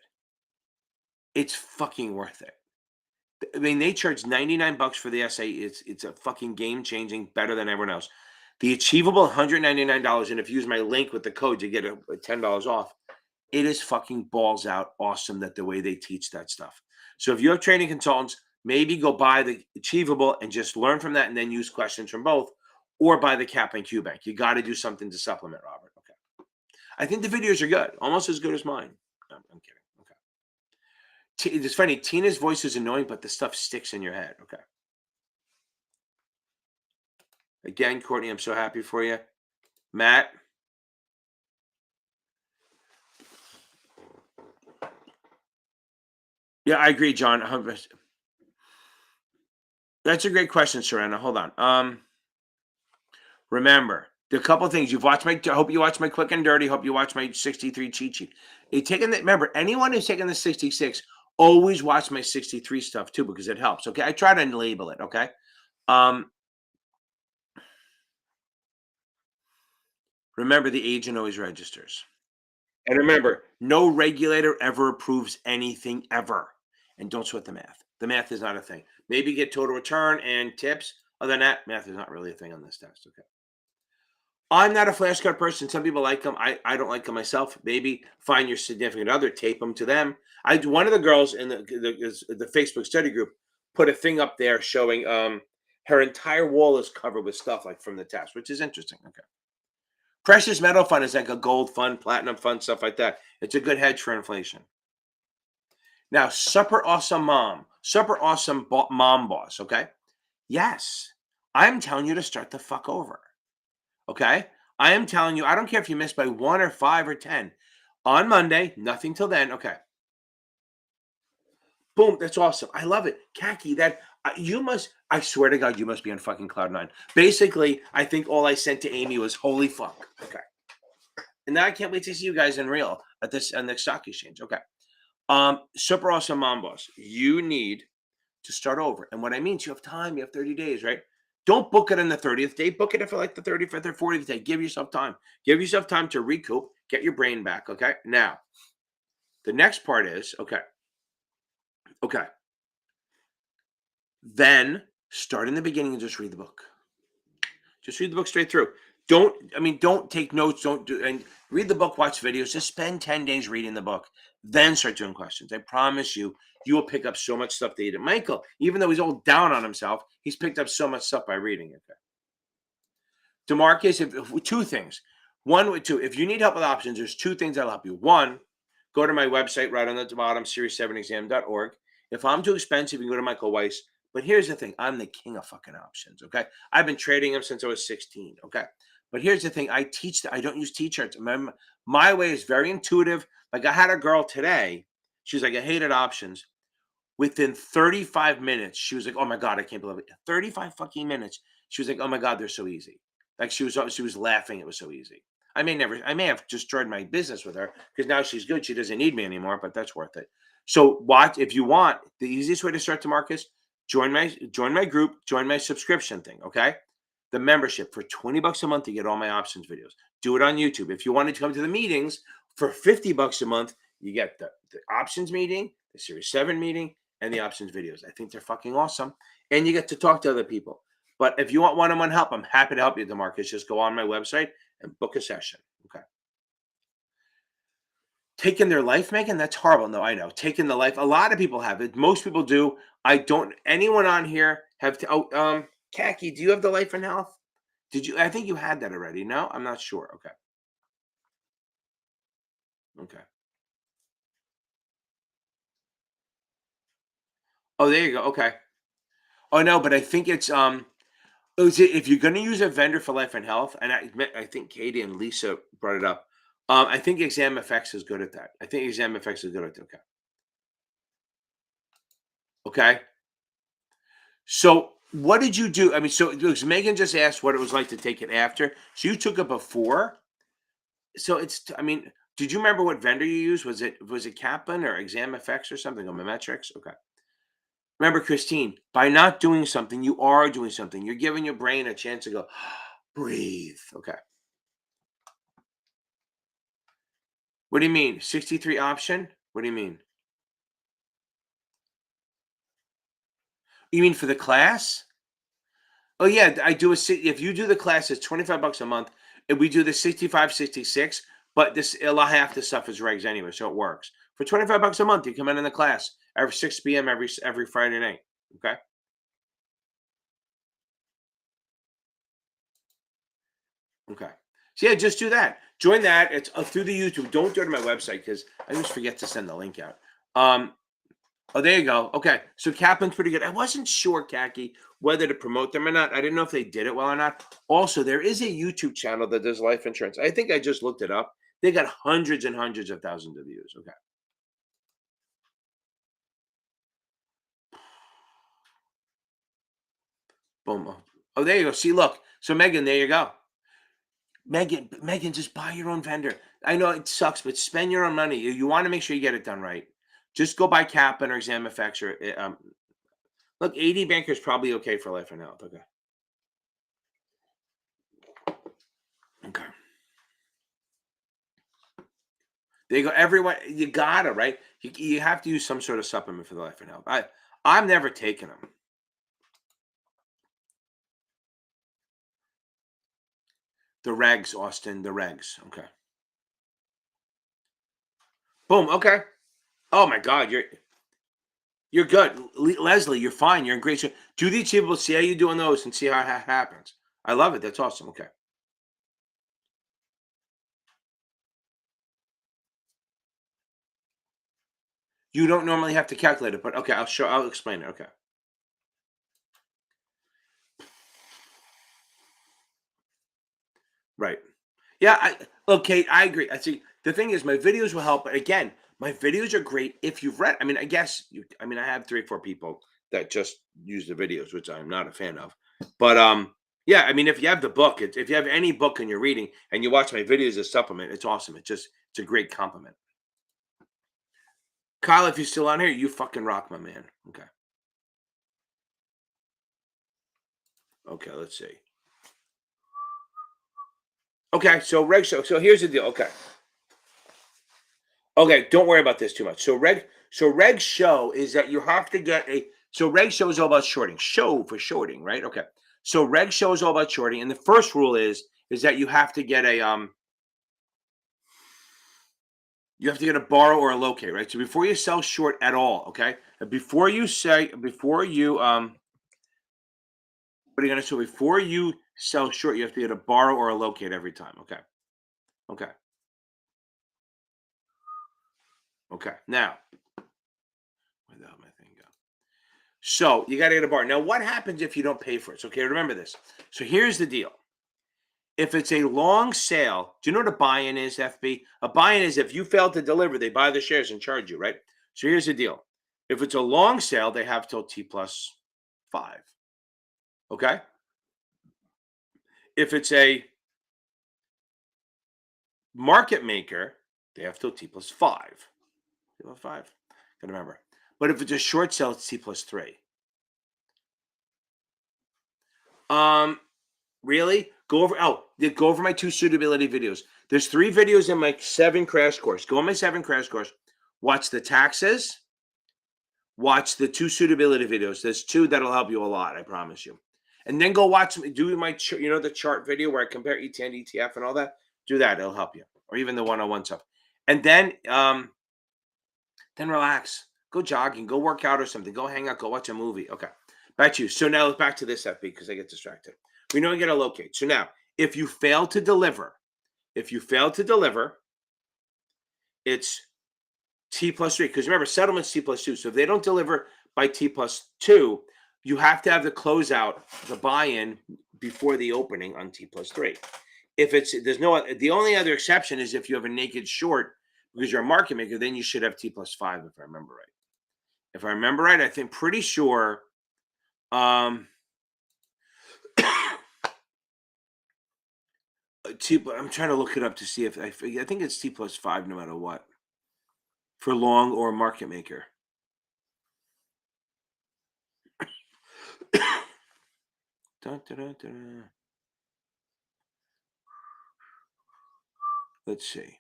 It's fucking worth it. I mean, they charge $99 for the SAE. It's a fucking game changing, better than everyone else. The Achievable $199, and if you use my link with the code, you get a $10 off. It is fucking balls out awesome that the way they teach that stuff. So if you have training consultants, maybe go buy the Achievable and just learn from that, and then use questions from both, or buy the Kaplan Q Bank. You got to do something to supplement, Robert. Okay. I think the videos are good, almost as good as mine. No, I'm kidding. It's funny. Tina's voice is annoying, but the stuff sticks in your head. Okay. Again, Courtney, I'm so happy for you. Matt. Yeah, I agree, John. 100%. That's a great question, Serena. Hold on. Remember, the couple of things you've watched I hope you watch my quick and dirty. Hope you watch my 63 cheat sheet. Remember, anyone who's taken the 66, always watch my 63 stuff too, because it helps. Okay. I try to label it. Okay. Remember, the agent always registers. And remember, no regulator ever approves anything ever. And don't sweat the math. The math is not a thing. Maybe get total return and tips. Other than that, math is not really a thing on this test. Okay. I'm not a flashcard person. Some people like them. I don't like them myself. Maybe find your significant other, tape them to them. One of the girls in the Facebook study group put a thing up there showing her entire wall is covered with stuff like from the test, which is interesting. Okay. Precious metal fund is like a gold fund, platinum fund, stuff like that. It's a good hedge for inflation. Now, super awesome mom boss. Okay. Yes, I'm telling you to start the fuck over. Okay. I am telling you, I don't care if you miss by 1 or 5 or 10 on Monday, nothing till then. Okay. Boom. That's awesome. I love it. Khaki, I swear to God, you must be on fucking cloud 9. Basically, I think all I sent to Amy was holy fuck. Okay. And now I can't wait to see you guys in real on the stock exchange. Okay. Super awesome mom boss. You need to start over. And what I mean is you have time, you have 30 days, right? Don't book it on the 30th day. Book it for like the 35th or 40th day. Give yourself time. Give yourself time to recoup, get your brain back. Okay. Now, the next part is okay. Then start in the beginning and just read the book. Just read the book straight through. Don't take notes. And read the book, watch videos. Just spend 10 days reading the book. Then start doing questions. I promise you, you will pick up so much stuff that you did. Michael, even though he's all down on himself, he's picked up so much stuff by reading it. DeMarcus, 2 things. If you need help with options, there's 2 things that'll help you. 1, go to my website right on the bottom, series7exam.org. If I'm too expensive, you can go to Michael Weiss. But here's the thing. I'm the king of fucking options, okay? I've been trading them since I was 16, okay? But here's the thing. I don't use T-shirts. My way is very intuitive. Like I had a girl today. She's like, I hated options. Within 35 minutes, she was like, oh my God, I can't believe it. 35 fucking minutes. She was like, oh my God, they're so easy. Like she was laughing. It was so easy. I may have destroyed my business with her because now she's good. She doesn't need me anymore, but that's worth it. So if you want, the easiest way to start, DeMarcus, join my group, join my subscription thing. Okay. The membership for $20 a month to get all my options videos. Do it on YouTube. If you wanted to come to the meetings for $50 a month, you get the options meeting, the Series 7 meeting, and the options videos. I think they're fucking awesome. And you get to talk to other people. But if you want one-on-one help, I'm happy to help you, DeMarcus. Just go on my website and book a session. Okay. Taking their life, Megan? That's horrible. No, I know. Taking the life. A lot of people have it. Most people do. I don't. Anyone on here have to? Khaki, do you have the life and health? Did you? I think you had that already. No, I'm not sure. Okay. Okay. Oh, there you go. Okay. Oh no, but I think it's if you're going to use a vendor for life and health, and I think Katie and Lisa brought it up. I think ExamFX is good at that. I think ExamFX is good at that. Okay. Okay. So What did you do? I mean, so because Megan just asked what it was like to take it after. So you took it before. So I mean, did you remember what vendor you used? Was it Kaplan or Exam Effects or something or Memetrics? Okay. Remember, Christine, by not doing something, you are doing something. You're giving your brain a chance to go, breathe. Okay. What do you mean? 63 option? What do you mean? You mean for the class? Oh yeah, I do if you do the class, it's 25 bucks a month. And we do the 65, 66, but this a lot half the stuff is regs anyway, so it works. For 25 bucks a month, you come in the class every 6 p.m. every Friday night. Okay. Okay. So yeah, just do that. Join that. It's through the YouTube. Don't go to my website because I always forget to send the link out. Um, oh, there you go. Okay. So Kaplan's pretty good. I wasn't sure, Khaki, whether to promote them or not. I didn't know if they did it well or not. Also, there is a YouTube channel that does life insurance. I think I just looked it up. They got hundreds and hundreds of thousands of views. Okay. Boom. Oh, there you go. See, look. So Megan, there you go. Megan, just buy your own vendor. I know it sucks, but spend your own money. You want to make sure you get it done right. Just go buy Kaplan or Exam Effects or look, 80 Banker is probably okay for life and health. Okay. Okay. They go everyone. You gotta right. You have to use some sort of supplement for the life and health. I'm never taking them. The regs, Austin. The regs. Okay. Boom. Okay. Oh my God, you're good, Leslie. You're fine. You're in great shape. Do these people see how you doing those and see how that happens. I love it. That's awesome. Okay. You don't normally have to calculate it, but okay, I'll show. I'll explain it. Okay. Right. Yeah. Look, Kate. I agree. I see. The thing is, my videos will help, but again, my videos are great if you've read. I mean, I guess you. I mean, I have 3 or 4 people that just use the videos, which I'm not a fan of. But yeah. I mean, if you have the book, if you have any book and you're reading and you watch my videos as a supplement, it's awesome. It's a great compliment. Kyle, if you're still on here, you fucking rock, my man. Okay. Okay. Let's see. Okay. So Reg, so here's the deal. Okay. Okay, don't worry about this too much. So reg show is that you have to get a so reg show is all about shorting. Show for shorting, right? Okay. So reg show is all about shorting, and the first rule is that you have to get a borrow or a locate, right? So before you sell short at all, okay? And before you what are you gonna so before you sell short, you have to get a borrow or a locate every time. Okay. Okay. Okay. Now, where the hell my thing go? So you got to get a bar. Now, what happens if you don't pay for it? So, okay, remember this. So here's the deal. If it's a long sale, do you know what a buy-in is, FB? A buy-in is if you fail to deliver, they buy the shares and charge you, right? So here's the deal. If it's a long sale, they have till T+5. Okay. If it's a market maker, they have till T+5. T+5. Gotta remember. But if it's a short sale, it's T+3. Um, Really? Go over my 2 suitability videos. There's 3 videos in my 7 crash course. Go on my 7 crash course. Watch the taxes. Watch the 2 suitability videos. There's 2 that'll help you a lot. I promise you. And then go watch do my the chart video where I compare ETN, ETF, and all that. Do that. It'll help you. Or even the 101 stuff. And then relax. Go jogging. Go work out or something. Go hang out. Go watch a movie. Okay. Back to you. So now back to this FB because I get distracted. We know you got to locate. So now, if you fail to deliver, it's T+3. Because remember, settlement's T+2. So if they don't deliver by T+2, you have to have the closeout, the buy-in before the opening on T+3. If the only other exception is if you have a naked short because you're a market maker, then you should have T+5 if I remember right. If I remember right, I think pretty sure. I'm trying to look it up to see if I think it's T+5 no matter what for long or market maker. Dun, dun, dun, dun. Let's see.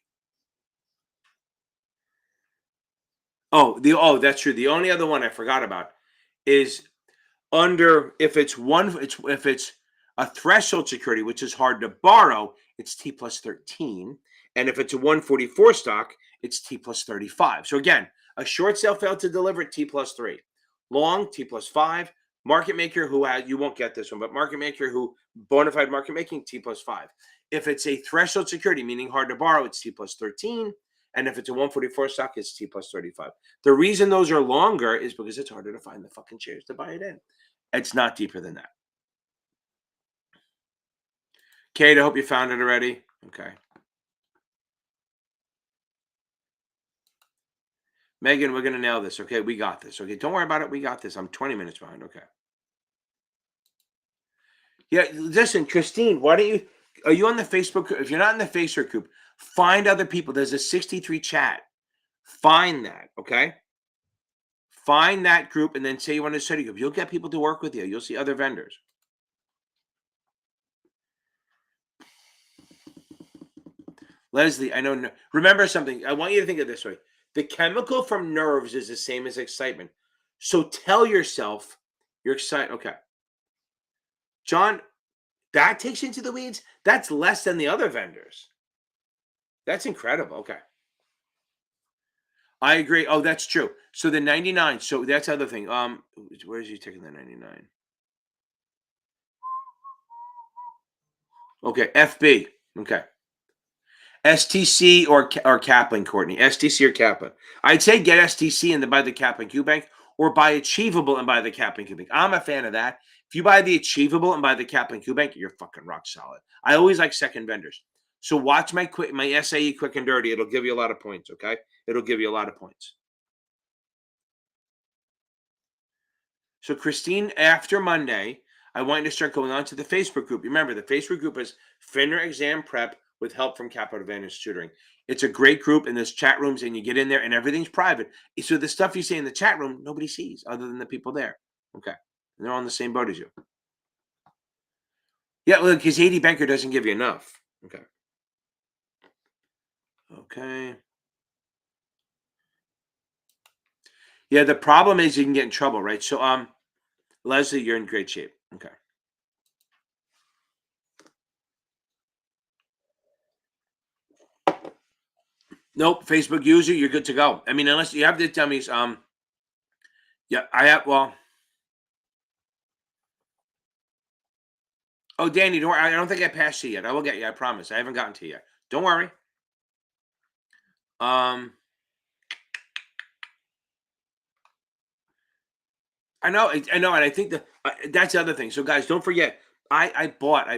Oh, that's true. The only other one I forgot about is under if it's a threshold security, which is hard to borrow, it's T+13. And if it's a 144 stock, it's T+35. So again, a short sale failed to deliver T+3. Long, T+5. Market maker you won't get this one, but market maker who bona fide market making, T+5. If it's a threshold security, meaning hard to borrow, it's T+13. And if it's a 144 stock, it's T+35. The reason those are longer is because it's harder to find the fucking shares to buy it in. It's not deeper than that. Kate, I hope you found it already. Okay. Megan, we're going to nail this. Okay, we got this. Okay, don't worry about it. We got this. I'm 20 minutes behind. Okay. Yeah, listen, Christine, are you on the Facebook group? If you're not in the Facebook group, find other people. There's a 63 chat. Find that, okay? Find that group and then say you want to study group. You'll get people to work with you. You'll see other vendors. Leslie, I know. Remember something. I want you to think of it this way. The chemical from nerves is the same as excitement. So tell yourself you're excited. Okay. John, that takes you into the weeds. That's less than the other vendors. That's incredible. Okay. I agree. Oh, that's true. So the 99. So that's the other thing. Where is he taking the 99? Okay, FB. Okay. STC or Kaplan, Courtney. STC or Kaplan. I'd say get STC and then buy the Kaplan Q Bank, or buy Achievable and buy the Kaplan Q Bank. I'm a fan of that. If you buy the Achievable and buy the Kaplan Q Bank, you're fucking rock solid. I always like second vendors. So watch my SAE quick and dirty. It'll give you a lot of points, okay? It'll give you a lot of points. So Christine, after Monday, I want you to start going on to the Facebook group. Remember, the Facebook group is FINRA Exam Prep with help from Capital Advantage Tutoring. It's a great group, and there's chat rooms, and you get in there, and everything's private. So the stuff you say in the chat room, nobody sees other than the people there. Okay. And they're on the same boat as you. Yeah, well, because 80 Banker doesn't give you enough. Okay. Okay. Yeah, the problem is you can get in trouble, right? So, Leslie, you're in great shape. Okay. Nope, Facebook user, you're good to go. I mean, unless you have the dummies. Yeah, I have. Well, oh, Danny, don't worry. I don't think I passed you yet. I will get you. I promise. I haven't gotten to you yet. Don't worry. I know, and I think that's the other thing. So, guys, don't forget. I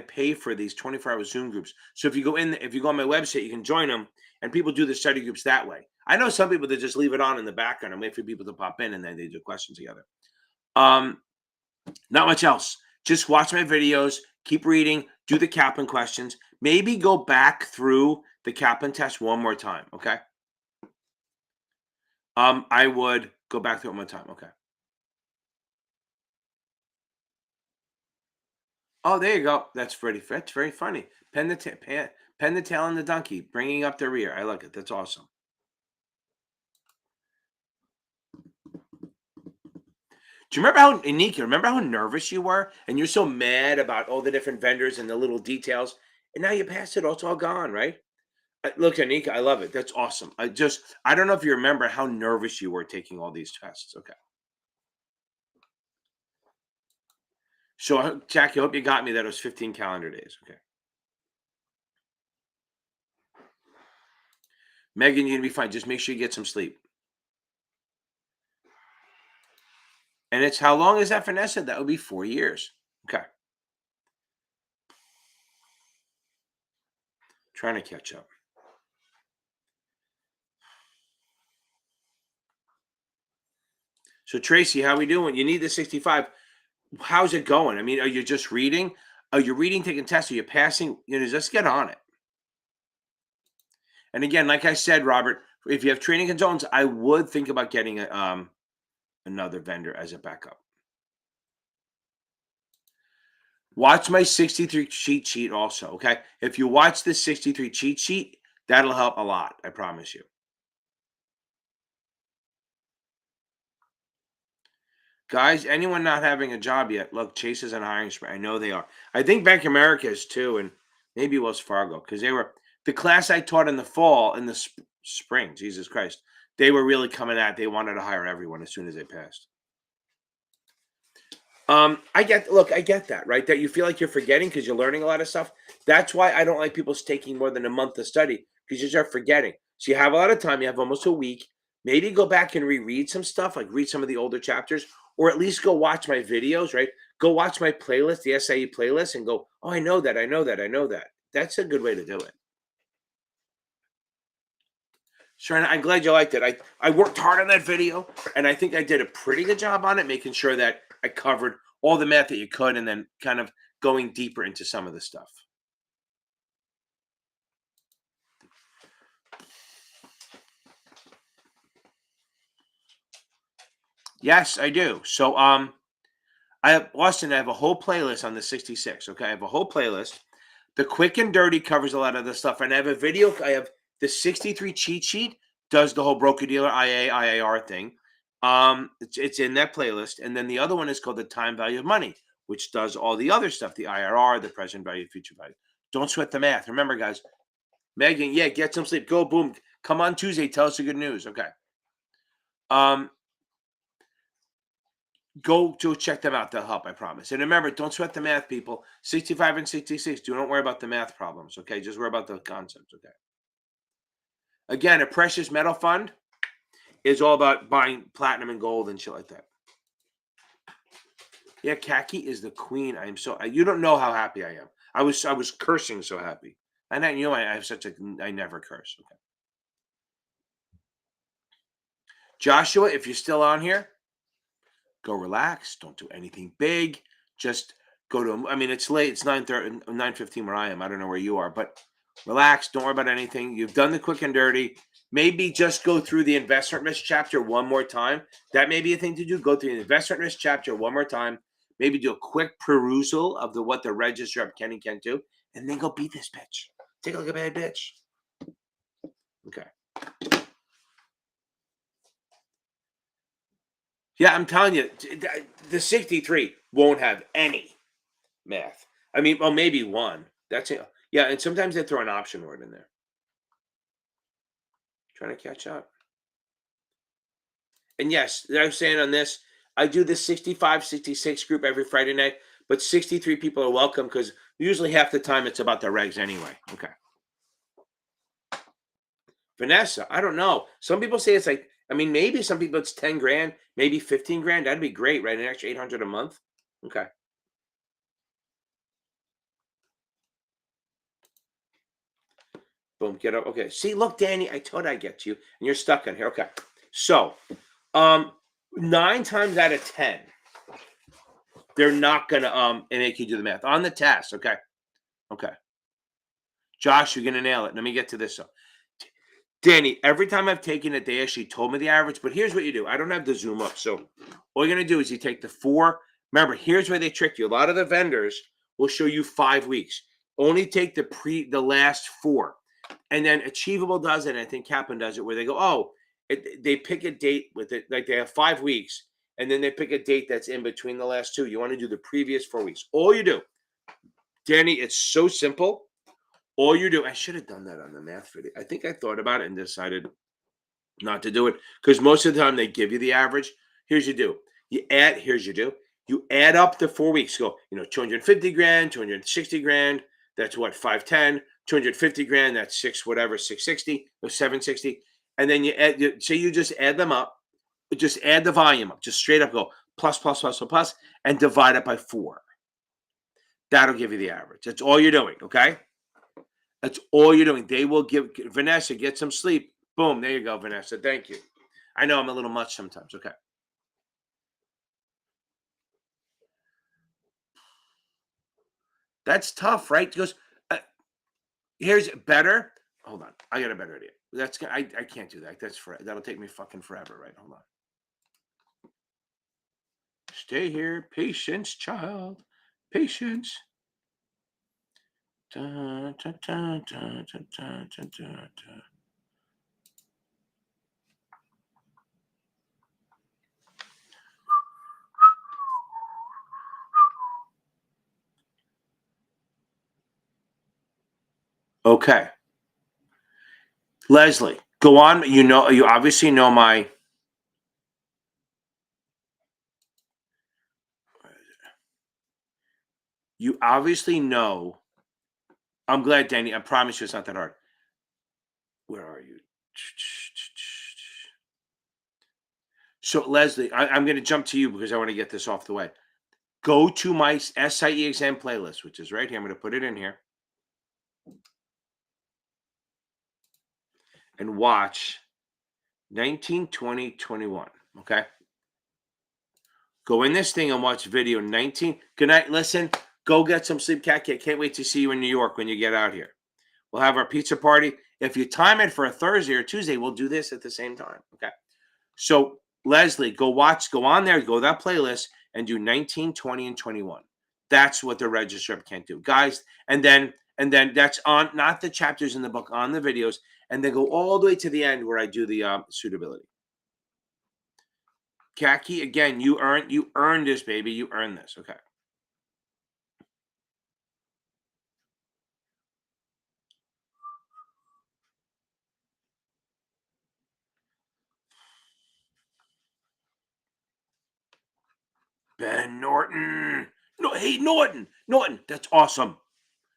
pay for these 24-hour Zoom groups. So if you go on my website, you can join them, and people do the study groups that way. I know some people that just leave it on in the background and wait for people to pop in, and then they do questions together. Not much else. Just watch my videos, keep reading, do the Kaplan questions. Maybe go back through the Kaplan test one more time. Okay. I would go back through it one more time. Okay. Oh, there you go. That's very funny. Pen the tail on the donkey, bringing up the rear. I like it. That's awesome. Do you remember how nervous you were? And you're so mad about all the different vendors and the little details. And now you passed it. It's all gone, right? Look, Anika, I love it. That's awesome. I don't know if you remember how nervous you were taking all these tests. Okay. So, Jackie, I hope you got me that it was 15 calendar days. Okay. Megan, you're going to be fine. Just make sure you get some sleep. And it's how long is that, Vanessa? That would be 4 years. Okay. Trying to catch up. So, Tracy, how we doing? You need the 65. How's it going? I mean, are you just reading? Are you reading, taking tests? Are you passing? Just get on it. And again, like I said, Robert, if you have training consultants, I would think about getting another vendor as a backup. Watch my 63 cheat sheet also, okay? If you watch the 63 cheat sheet, that'll help a lot, I promise you. Guys, anyone not having a job yet, look, Chase is on hiring spree. I know they are. I think Bank of America is too, and maybe Wells Fargo, because they were the class I taught in the fall, in the spring, Jesus Christ. They were really coming at, they wanted to hire everyone as soon as they passed. I get that, right? That you feel like you're forgetting because you're learning a lot of stuff. That's why I don't like people taking more than a month to study, because you start forgetting. So you have a lot of time, you have almost a week. Maybe go back and reread some stuff, like read some of the older chapters, or at least go watch my videos, right? Go watch my playlist, the SAE playlist, and go, oh, I know that, I know that, I know that. That's a good way to do it. Sure, and I'm glad you liked it. I worked hard on that video, and I think I did a pretty good job on it, making sure that I covered all the math that you could, and then kind of going deeper into some of the stuff. Yes, I do. So, I have Austin. I have a whole playlist on the 66. Okay, I have a whole playlist. The quick and dirty covers a lot of the stuff, and I have a video. I have the 63 cheat sheet does the whole broker dealer IAR thing. It's in that playlist, and then the other one is called the time value of money, which does all the other stuff, the IRR, the present value, future value. Don't sweat the math. Remember, guys. Megan, yeah, get some sleep. Go, boom. Come on Tuesday. Tell us the good news. Okay. Um, Go to check them out. They'll help, I promise. And remember, don't sweat the math, people. 65 and 66. Do not worry about the math problems. Okay. Just worry about the concepts. Okay. Again, a precious metal fund is all about buying platinum and gold and shit like that. Yeah, khaki is the queen. I am so you don't know how happy I am. I was cursing so happy. And I have such a I never curse. Okay. Joshua, if you're still on here, go relax. Don't do anything big. Just go to. I mean, it's late. It's 9:30, 9:15 where I am. I don't know where you are, but relax. Don't worry about anything. You've done the quick and dirty. Maybe just go through the investment risk chapter one more time. That may be a thing to do. Go through the investment risk chapter one more time. Maybe do a quick perusal of the what the register of can and can't do, and then go beat this bitch. Take a look at bad bitch. Okay. Yeah, I'm telling you, the 63 won't have any math. I mean, well, maybe one. That's it. Yeah, and sometimes they throw an option word in there. Trying to catch up. And yes, I was saying on this, I do this 65, 66 group every Friday night, but 63 people are welcome because usually half the time it's about the regs anyway. Okay. Vanessa, I don't know. Some people say it's like, I mean, maybe some people it's 10 grand, maybe 15 grand. That'd be great, right? An extra 800 a month. Okay. Boom, get up. Okay. See, look, Danny, I told I get you, and you're stuck in here. Okay. So, um, 9 times out of 10, they're not gonna make you do the math on the test. Okay. Okay. Josh, you're gonna nail it. Let me get to this. So, Danny, every time I've taken it, they actually told me the average, but here's what you do. I don't have the zoom up. So all you're gonna do is you take the four. Remember, here's where they trick you. A lot of the vendors will show you 5 weeks. Only take the last four. And then Achievable does it, and I think Kaplan does it, where they go, oh, they pick a date with it, like they have 5 weeks, and then they pick a date that's in between the last two. You want to do the previous 4 weeks. All you do, Danny, it's so simple. All you do, I should have done that on the math video. I think I thought about it and decided not to do it because most of the time they give you the average. Here's you do. Here's you do. You add up the 4 weeks. Go, 250 grand, 260 grand. That's what, 510, 250 grand. That's six, whatever, 660 or 760. And then you add, say you just add them up, just add the volume up, just straight up go plus, plus, plus, plus, plus, and divide it by 4. That'll give you the average. That's all you're doing. Okay. That's all you're doing. They will give Vanessa, get some sleep. Boom. There you go, Vanessa. Thank you. I know I'm a little much sometimes. Okay. That's tough, right? Because here's better. Hold on. I got a better idea. I can't do that. That'll take me fucking forever, right? Hold on. Stay here. Patience, child. Patience. Dun, dun, dun, dun, dun, dun, dun, dun, dun. Okay. Leslie, go on. You obviously know my. You obviously know. I'm glad, Danny. I promise you it's not that hard. Where are you? So, Leslie, I'm going to jump to you because I want to get this off the way. Go to my SIE exam playlist, which is right here. I'm going to put it in here. And watch 19, 20, 21. Okay. Go in this thing and watch video 19. Good night. Listen, go get some sleep, cat. Can't wait to see you in New York when you get out here. We'll have our pizza party. If you time it for a Thursday or Tuesday, we'll do this at the same time. Okay. So, Leslie, go on there, go to that playlist and do 19, 20, and 21. That's what the register can't do. Guys, and then that's on not the chapters in the book, on the videos, and then go all the way to the end where I do the suitability. Khaki, again, you earned this, baby. You earned this. Okay. Ben Norton. No, hey, Norton. That's awesome.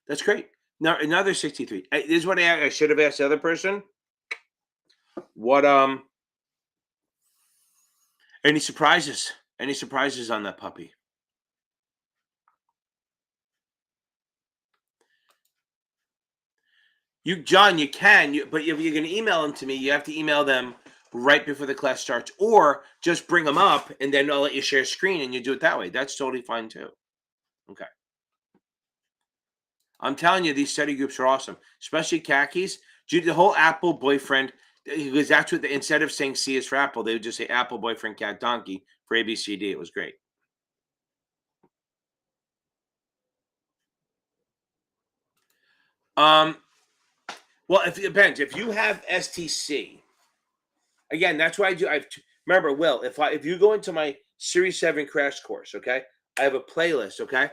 That's great. Now another 63. This is what I should have asked the other person. What any surprises? Any surprises on that puppy? John, you can, but if you're going to email them to me, you have to email them right before the class starts, or just bring them up and then I'll let you share screen and you do it that way. That's totally fine too. Okay. I'm telling you, these study groups are awesome, especially khakis. The whole Apple boyfriend, because that's what instead of saying C is for Apple, they would just say Apple boyfriend cat donkey for ABCD. It was great. Well, if it depends. If you have STC, again, that's why I do. Remember, Will, if you go into my Series 7 crash course, okay, I have a playlist, okay.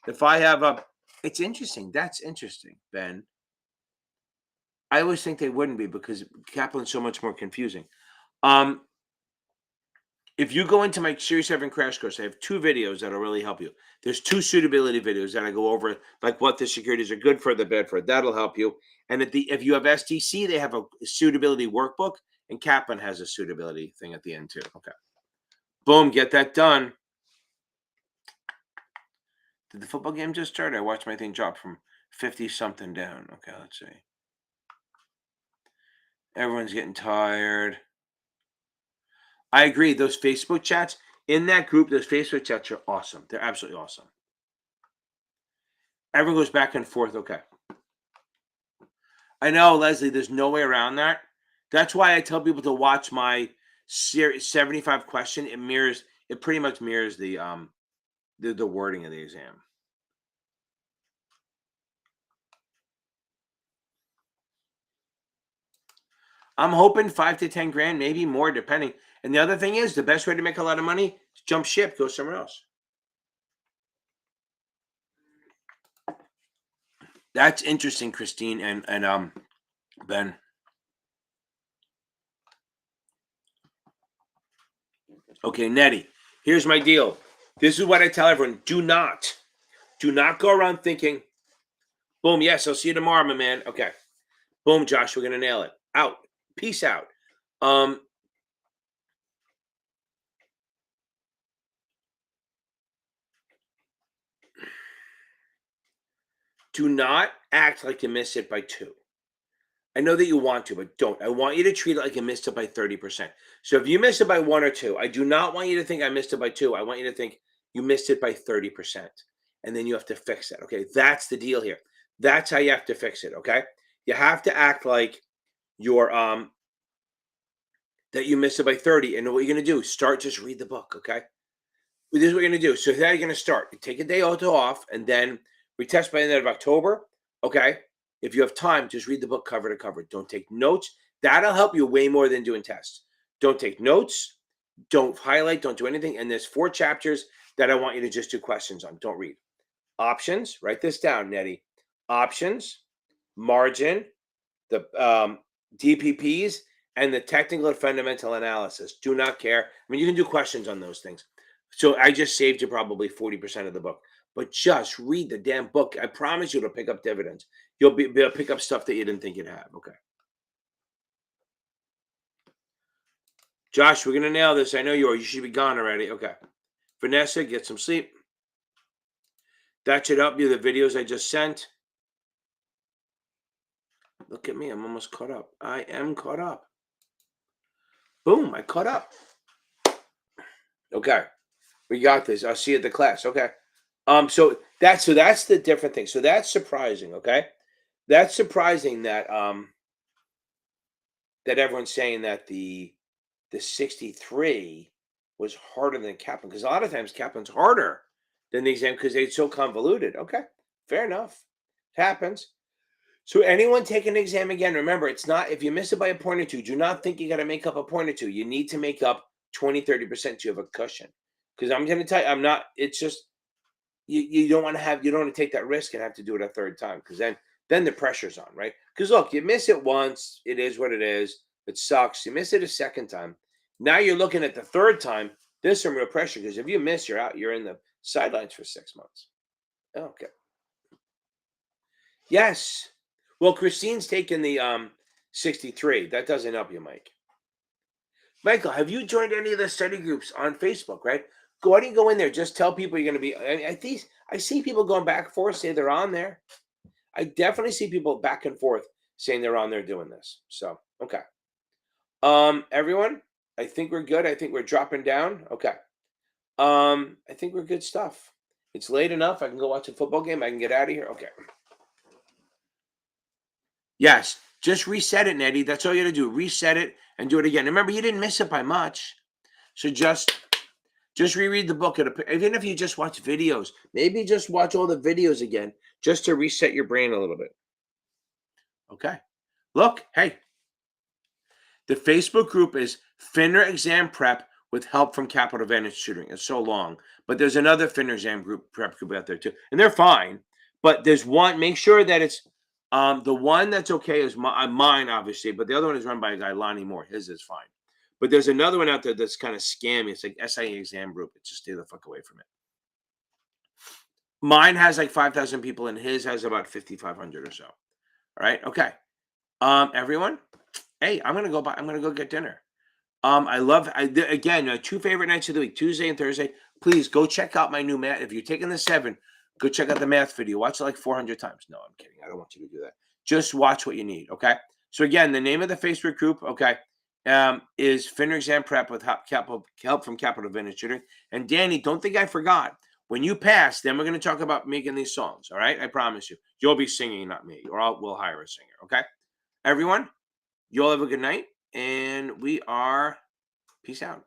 If I have it's interesting. That's interesting, Ben. I always think they wouldn't be because Kaplan's so much more confusing. If you go into my Series 7 crash course, I have 2 videos that'll really help you. There's 2 suitability videos that I go over, like what the securities are good for, the bad for. That'll help you. And if you have STC, they have a suitability workbook, and Kaplan has a suitability thing at the end too. Okay. Boom, get that done. Did the football game just start? I watched my thing drop from 50-something down. Okay, let's see. Everyone's getting tired. I agree. Those Facebook chats, in that group, those Facebook chats are awesome. They're absolutely awesome. Everyone goes back and forth. Okay. I know, Leslie, there's no way around that. That's why I tell people to watch my series 75 question. It pretty much mirrors the wording of the exam. I'm hoping 5 to 10 grand, maybe more, depending. And the other thing is, the best way to make a lot of money is jump ship, go somewhere else. That's interesting, Christine and Ben. Okay, Nettie, here's my deal. This is what I tell everyone. Do not go around thinking, boom, yes, I'll see you tomorrow, my man. Okay. Boom, Josh, we're gonna nail it. Out. Peace out. Do not act like you missed it by 2. I know that you want to, but don't. I want you to treat it like you missed it by 30%. So if you missed it by 1 or 2, I do not want you to think I missed it by 2. I want you to think you missed it by 30%. And then you have to fix it. Okay. That's the deal here. That's how you have to fix it. Okay. You have to act like you're that you missed it by 30. And what you're gonna do, start, just read the book, okay? This is what you're gonna do. So how you're gonna start. You take a day or two off, and then retest by the end of October. Okay. If you have time, just read the book cover to cover. Don't take notes. That'll help you way more than doing tests. Don't take notes. Don't highlight. Don't do anything. And there's 4 chapters that I want you to just do questions on. Don't read. Options. Write this down, Nettie. Options, margin, the DPPs, and the technical and fundamental analysis. Do not care. I mean, you can do questions on those things. So I just saved you probably 40% of the book. But just read the damn book. I promise you it'll pick up dividends. You'll be able to pick up stuff that you didn't think you'd have. Okay. Josh, we're going to nail this. I know you are. You should be gone already. Okay. Vanessa, get some sleep. That should help you. The videos I just sent. Look at me. I'm almost caught up. I am caught up. Boom. I caught up. Okay. We got this. I'll see you at the class. Okay. So that's the different thing. So that's surprising. Okay. That's surprising that that everyone's saying that the 63 was harder than Kaplan, because a lot of times Kaplan's harder than the exam because it's so convoluted. Okay, fair enough. It happens. So anyone taking an exam again, remember, it's not, if you miss it by a point or two, do not think you got to make up a point or two. You need to make up 20-30%. You have a cushion. Because I'm going to tell you, I'm not, it's just, you don't want to take that risk and have to do it a third time, because then the pressure's on, right? Because look, you miss it once, it is what it is. It sucks. You miss it a second time. Now you're looking at the third time. There's some real pressure, because if you miss, you're out. You're in the sidelines for 6 months. Okay. Yes. Well, Christine's taking the 63. That doesn't help you, Mike. Michael, have you joined any of the study groups on Facebook, right? Go ahead and go in there. Just tell people you're going to be. I see people going back and forth, say they're on there. I definitely see people back and forth saying they're on there doing this. So, okay. Everyone, I think we're good. I think we're dropping down. Okay. I think we're good stuff. It's late enough. I can go watch a football game. I can get out of here. Okay. Yes. Just reset it, Nettie. That's all you got to do. Reset it and do it again. Remember, you didn't miss it by much. So just reread the book. Even if you just watch videos, maybe just watch all the videos again, just to reset your brain a little bit. Okay. Look, hey, the Facebook group is FINRA Exam Prep with help from Capital Advantage Tutoring. It's so long, but there's another FINRA Exam Prep group out there too, and they're fine. But there's one. Make sure that it's the one that's okay is mine, obviously, but the other one is run by a guy, Lonnie Moore. His is fine. But there's another one out there that's kind of scammy. It's like SIA Exam Group. It's just stay the fuck away from it. Mine has like 5,000 people, and his has about 5,500 or so. All right. Okay. Everyone. Hey, I'm gonna go get dinner. Again, 2 favorite nights of the week, Tuesday and Thursday. Please go check out my new math. If you're taking the 7, go check out the math video. Watch it like 400 times. No, I'm kidding. I don't want you to do that. Just watch what you need. Okay. So again, the name of the Facebook group, okay, is FINRA Exam Prep with help from Capital Advantage Tutoring. And Danny, don't think I forgot. When you pass, then we're going to talk about making these songs. All right. I promise you. You'll be singing, not me, or we'll hire a singer. Okay. Everyone, you all have a good night, and we are, peace out.